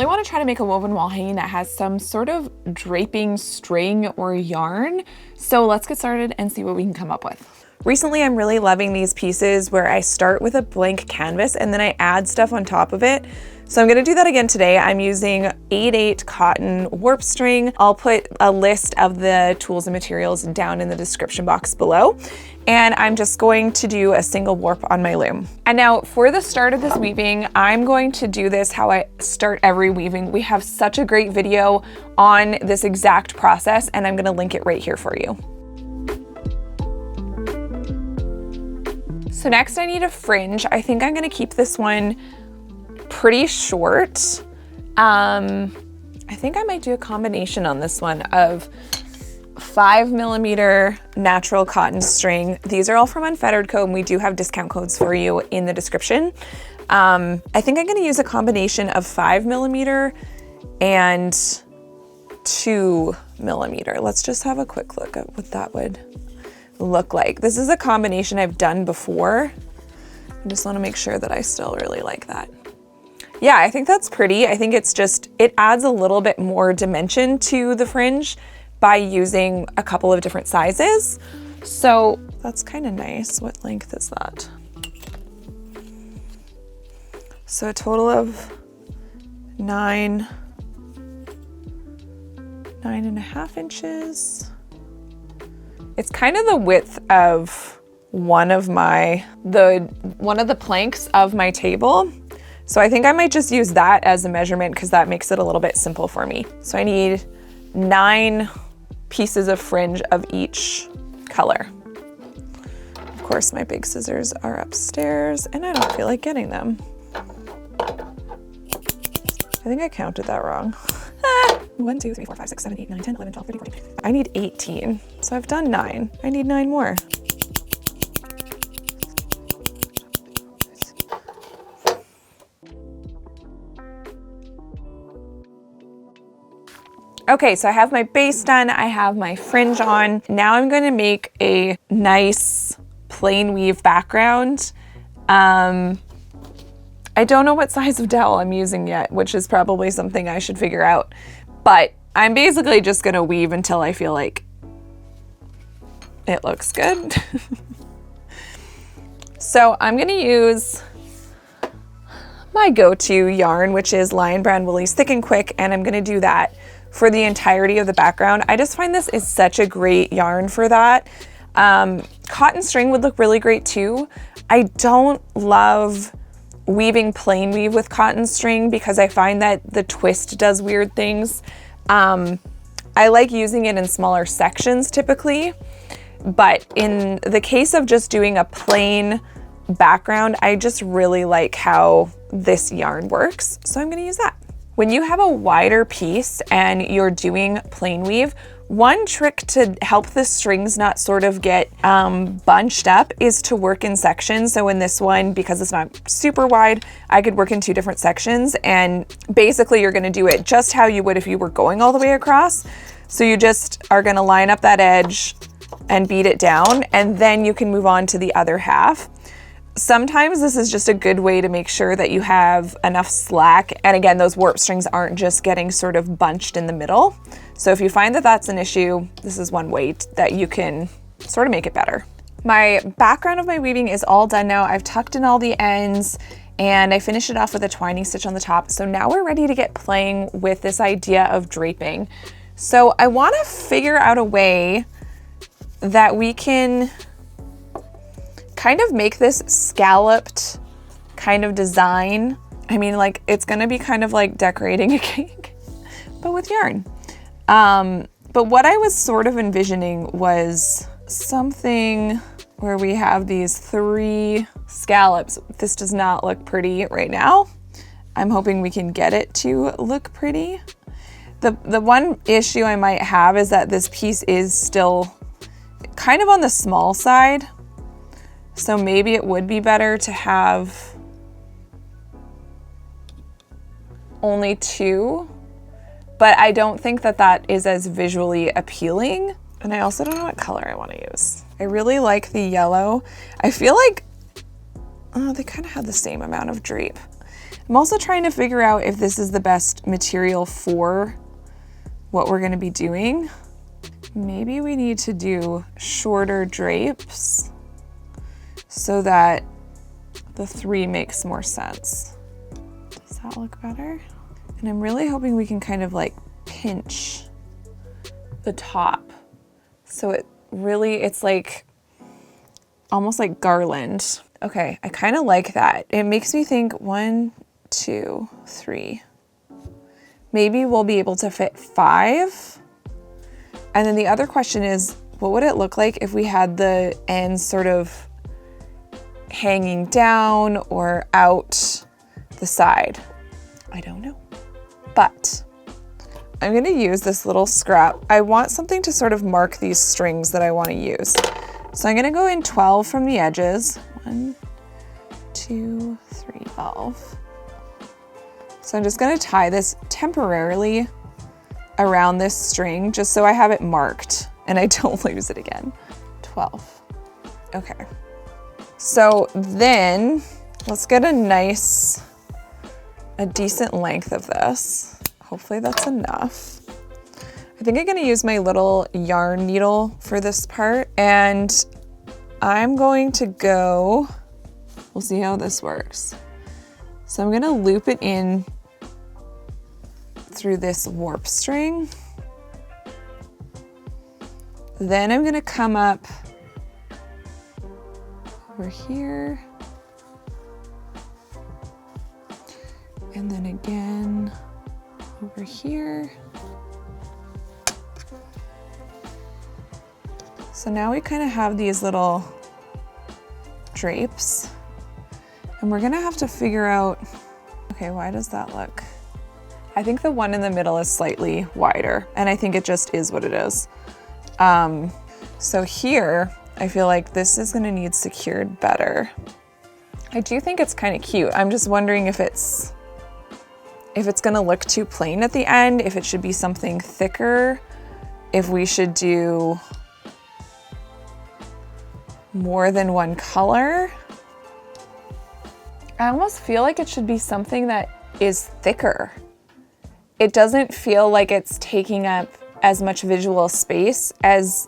really want to try to make a woven wall hanging that has some sort of draping string or yarn. So let's get started and see what we can come up with. Recently, I'm really loving these pieces where I start with a blank canvas and then I add stuff on top of it. So I'm gonna do that again today. I'm using 8/8 cotton warp string. I'll put a list of the tools and materials down in the description box below. And I'm just going to do a single warp on my loom. And now for the start of this weaving, I'm going to do this how I start every weaving. We have such a great video on this exact process and I'm gonna link it right here for you. So next I need a fringe. I think I'm gonna keep this one pretty short. I think I might do a combination on this one of 5mm natural cotton string. These are all from Unfettered Co, and we do have discount codes for you in the description. I think I'm gonna use a combination of 5mm and 2mm. Let's just have a quick look at what that would look like. This is a combination I've done before. I just want to make sure that I still really like that. Yeah, I think that's pretty. I think it's just, it adds a little bit more dimension to the fringe by using a couple of different sizes. So that's kind of nice. What length is that? So a total of 9.5 inches. It's kind of the width of one of the planks of my table. So I think I might just use that as a measurement because that makes it a little bit simple for me. So I need 9 pieces of fringe of each color. Of course, my big scissors are upstairs and I don't feel like getting them. I think I counted that wrong. 1, 2, 3, 4, 5, 6, 7, 8, 9, 10, 11, 12, 13, 14. I need 18. So I've done 9. I need 9 more. Okay, so I have my base done. I have my fringe on. Now I'm going to make a nice plain weave background. I don't know what size of dowel I'm using yet, which is probably something I should figure out. But I'm basically just gonna weave until I feel like it looks good. So I'm gonna use my go-to yarn, which is Lion Brand Woolies Thick and Quick, and I'm gonna do that for the entirety of the background. I just find this is such a great yarn for that. Cotton string would look really great too. I don't love weaving plain weave with cotton string because I find that the twist does weird things. I like using it in smaller sections typically, but in the case of just doing a plain background, I just really like how this yarn works. So I'm gonna use that. When you have a wider piece and you're doing plain weave, one trick to help the strings not sort of get bunched up is to work in sections. So in this one, because it's not super wide, I could work in 2 different sections, and basically you're gonna do it just how you would if you were going all the way across. So you just are gonna line up that edge and beat it down, and then you can move on to the other half. Sometimes this is just a good way to make sure that you have enough slack. And again, those warp strings aren't just getting sort of bunched in the middle. So if you find that that's an issue, this is one way that you can sort of make it better. My background of my weaving is all done now. I've tucked in all the ends and I finished it off with a twining stitch on the top. So now we're ready to get playing with this idea of draping. So I want to figure out a way that we can kind of make this scalloped kind of design. I mean, like, it's gonna be kind of like decorating a cake, but with yarn. But what I was sort of envisioning was something where we have these 3 scallops. This does not look pretty right now. I'm hoping we can get it to look pretty. The one issue I might have is that this piece is still kind of on the small side. So maybe it would be better to have only 2, but I don't think that that is as visually appealing. And I also don't know what color I want to use. I really like the yellow. I feel like, oh, they kind of have the same amount of drape. I'm also trying to figure out if this is the best material for what we're gonna be doing. Maybe we need to do shorter drapes so that the 3 makes more sense. Does that look better? And I'm really hoping we can kind of like pinch the top. So it's like almost like garland. Okay, I kind of like that. It makes me think 1, 2, 3. Maybe we'll be able to fit 5. And then the other question is, what would it look like if we had the ends sort of hanging down or out the side? I don't know. But I'm gonna use this little scrap. I want something to sort of mark these strings that I want to use. So I'm gonna go in 12 from the edges. 1, 2, 3, 12. So I'm just gonna tie this temporarily around this string just so I have it marked and I don't lose it again. 12. Okay. So then let's get a decent length of this. Hopefully that's enough. I think I'm gonna use my little yarn needle for this part, and I'm going to go, we'll see how this works. So I'm gonna loop it in through this warp string. Then I'm gonna come up over here. And then again over here. So now we kind of have these little drapes, and we're gonna have to figure out, okay, why does that look? I think the one in the middle is slightly wider, and I think it just is what it is. So here, I feel like this is gonna need secured better. I do think it's kind of cute. I'm just wondering if it's gonna look too plain at the end, if it should be something thicker, if we should do more than one color. I almost feel like it should be something that is thicker. It doesn't feel like it's taking up as much visual space as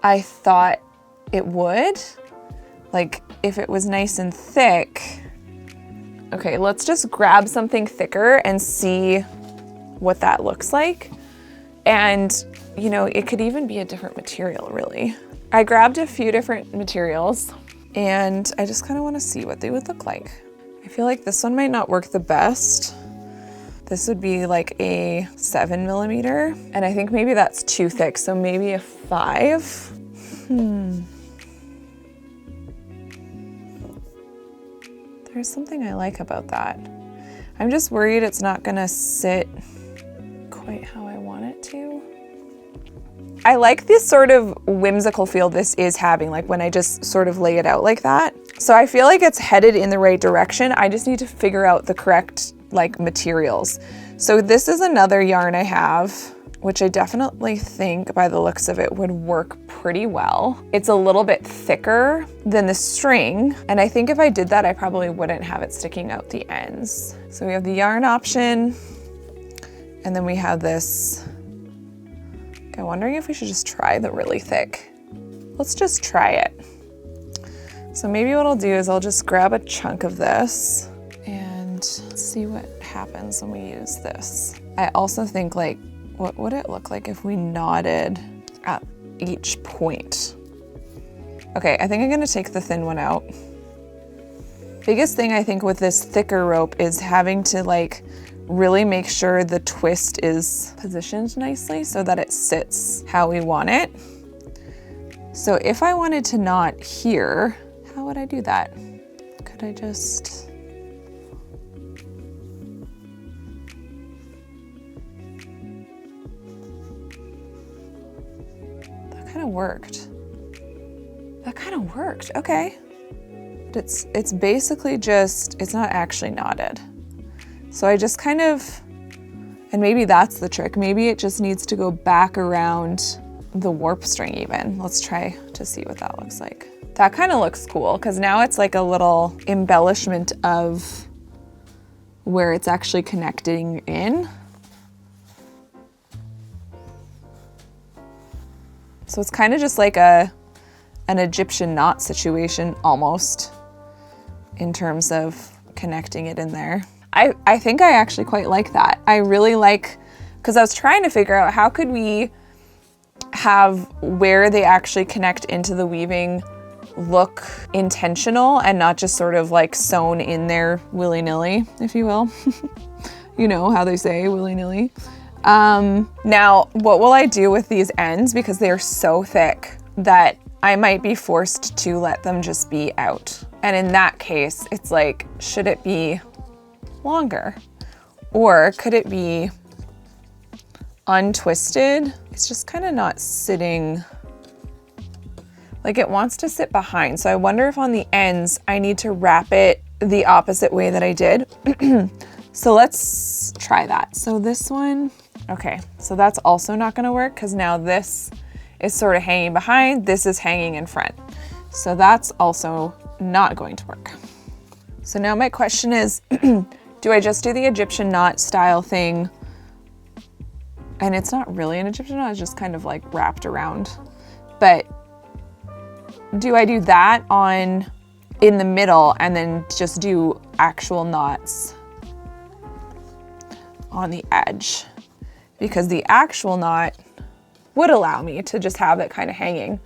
I thought it would. Like if it was nice and thick. Okay, let's just grab something thicker and see what that looks like. And you know, it could even be a different material, really. I grabbed a few different materials and I just kind of want to see what they would look like. I feel like this one might not work the best. This would be like a 7mm, and I think maybe that's too thick, so maybe a 5. There's something I like about that. I'm just worried it's not gonna sit quite how I want it to. I like this sort of whimsical feel this is having, like when I just sort of lay it out like that. So I feel like it's headed in the right direction. I just need to figure out the correct like materials. So this is another yarn I have, which I definitely think by the looks of it would work pretty well. It's a little bit thicker than the string, and I think if I did that, I probably wouldn't have it sticking out the ends. So we have the yarn option, and then we have this. I'm wondering if we should just try the really thick. Let's just try it. So maybe what I'll do is I'll just grab a chunk of this and see what happens when we use this. I also think, like, what would it look like if we knotted at each point? Okay, I think I'm gonna take the thin one out. Biggest thing I think with this thicker rope is having to like really make sure the twist is positioned nicely so that it sits how we want it. So if I wanted to knot here, how would I do that? Could I just... That kind of worked. That kind of worked, okay. But it's basically just, it's not actually knotted. So I just kind of, and maybe that's the trick. Maybe it just needs to go back around the warp string even. Let's try to see what that looks like. That kind of looks cool because now it's like a little embellishment of where it's actually connecting in. So it's kind of just like an Egyptian knot situation almost in terms of connecting it in there. I think I actually quite like that. I really like, because I was trying to figure out how could we have where they actually connect into the weaving look intentional and not just sort of like sewn in there willy-nilly, if you will. You know how they say willy-nilly. Now, what will I do with these ends? Because they are so thick that I might be forced to let them just be out. And in that case, it's like, should it be longer? Or could it be untwisted? It's just kind of not sitting, like it wants to sit behind. So I wonder if on the ends, I need to wrap it the opposite way that I did. So let's try that. So this one, okay, so that's also not gonna work because now this is sort of hanging behind, this is hanging in front. So that's also not going to work. So now my question is, do I just do the Egyptian knot style thing? And it's not really an Egyptian knot, it's just kind of like wrapped around. But do I do that in the middle and then just do actual knots on the edge? Because the actual knot would allow me to just have it kind of hanging,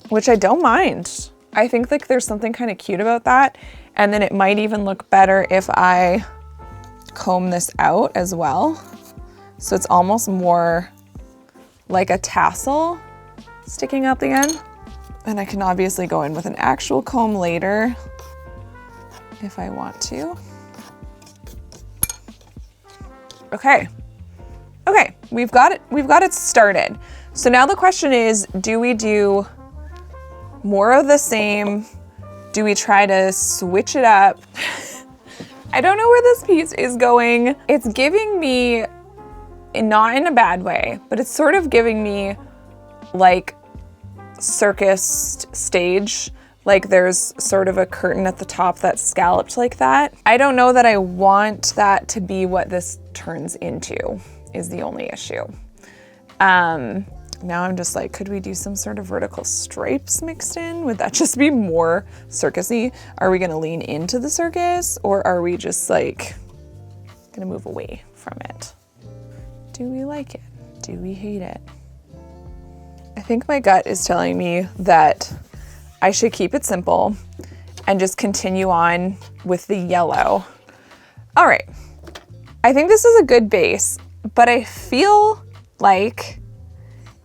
which I don't mind. I think like there's something kind of cute about that. And then it might even look better if I comb this out as well. So it's almost more like a tassel sticking out the end. And I can obviously go in with an actual comb later if I want to. Okay. Okay, we've got it started. So now the question is, do we do more of the same? Do we try to switch it up? I don't know where this piece is going. It's giving me, not in a bad way, but it's sort of giving me like circus stage. Like there's sort of a curtain at the top that's scalloped like that. I don't know that I want that to be what this turns into, is the only issue. Now I'm just like, could we do some sort of vertical stripes mixed in? Would that just be more circusy? Are we gonna lean into the circus, or are we just like gonna move away from it? Do we like it? Do we hate it? I think my gut is telling me that I should keep it simple and just continue on with the yellow. All right, I think this is a good base, but I feel like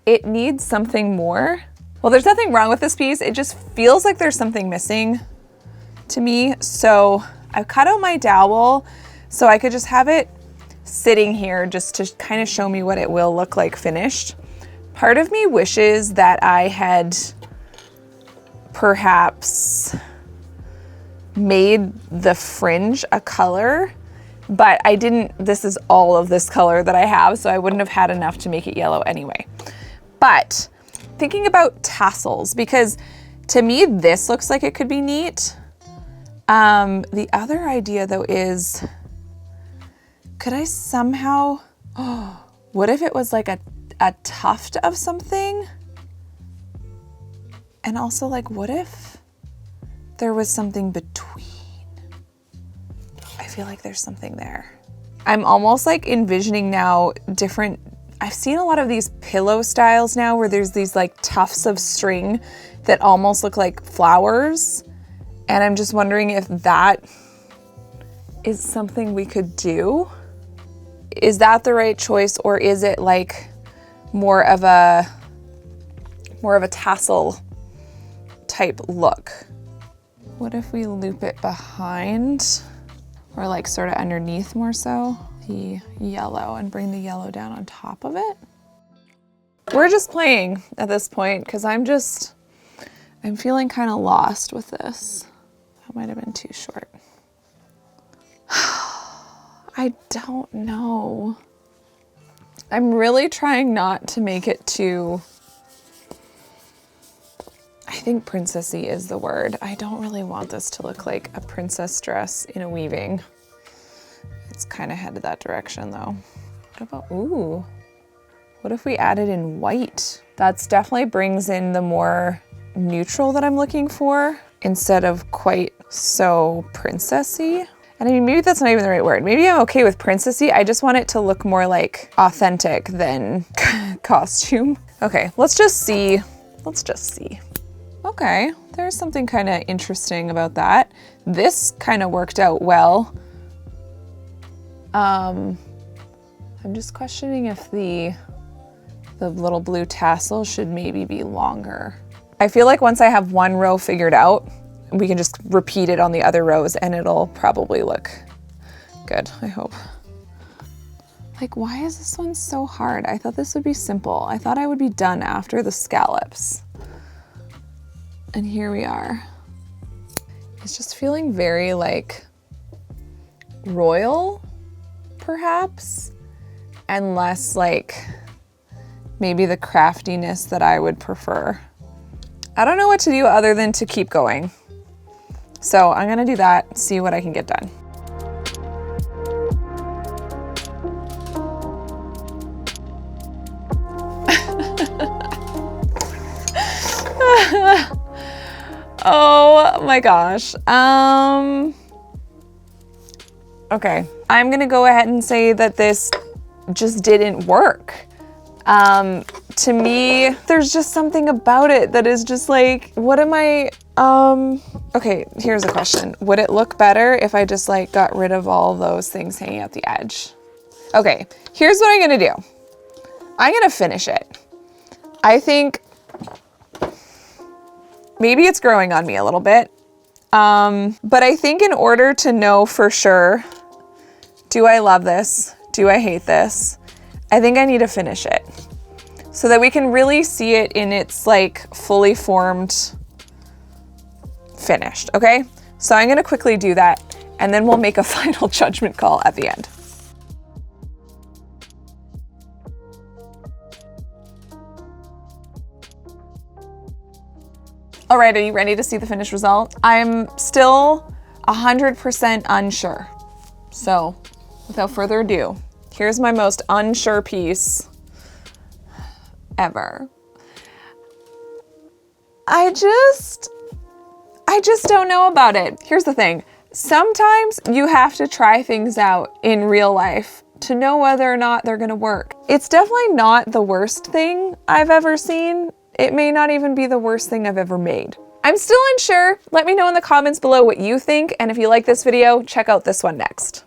it needs something more. Well, there's nothing wrong with this piece. It just feels like there's something missing to me. So I've cut out my dowel so I could just have it sitting here just to kind of show me what it will look like finished. Part of me wishes that I had perhaps made the fringe a color, but I didn't. This is all of this color that I have, so I wouldn't have had enough to make it yellow anyway. But thinking about tassels, because to me, this looks like it could be neat. The other idea though is, could I somehow, what if it was like a tuft of something? And also like, what if there was something between? I feel like there's something there. I'm almost like envisioning now different, I've seen a lot of these pillow styles now where there's these like tufts of string that almost look like flowers. And I'm just wondering if that is something we could do. Is that the right choice, or is it like more of a tassel type look? What if we loop it behind, or like sort of underneath more so, the yellow, and bring the yellow down on top of it? We're just playing at this point because I'm feeling kind of lost with this. That might have been too short. I don't know. I'm really trying not to make it too, I think princessy is the word. I don't really want this to look like a princess dress in a weaving. It's kind of headed that direction though. What about, ooh, what if we added in white? That's definitely brings in the more neutral that I'm looking for instead of quite so princessy. And I mean, maybe that's not even the right word. Maybe I'm okay with princessy. I just want it to look more like authentic than costume. Okay, let's just see. Let's just see. Okay, there's something kind of interesting about that. This kind of worked out well. I'm just questioning if the little blue tassel should maybe be longer. I feel like once I have one row figured out, we can just repeat it on the other rows and it'll probably look good, I hope. Like, why is this one so hard? I thought this would be simple. I thought I would be done after the scallops. And here we are. It's just feeling very like royal, perhaps, and less like maybe the craftiness that I would prefer. I don't know what to do other than to keep going. So I'm gonna do that, see what I can get done. Oh my gosh. Okay, I'm gonna go ahead and say that this just didn't work. To me, there's just something about it that is just like, what am I, okay, here's a question. Would it look better if I just like got rid of all those things hanging out the edge? Okay, here's what I'm gonna do. I'm gonna finish it. I think maybe it's growing on me a little bit. But I think in order to know for sure, do I love this? Do I hate this? I think I need to finish it so that we can really see it in its like fully formed finished, okay? So I'm gonna quickly do that and then we'll make a final judgment call at the end. All right, are you ready to see the finished result? I'm still 100% unsure. So without further ado, here's my most unsure piece ever. I just don't know about it. Here's the thing. Sometimes you have to try things out in real life to know whether or not they're gonna work. It's definitely not the worst thing I've ever seen. It may not even be the worst thing I've ever made. I'm still unsure. Let me know in the comments below what you think, and if you like this video, check out this one next.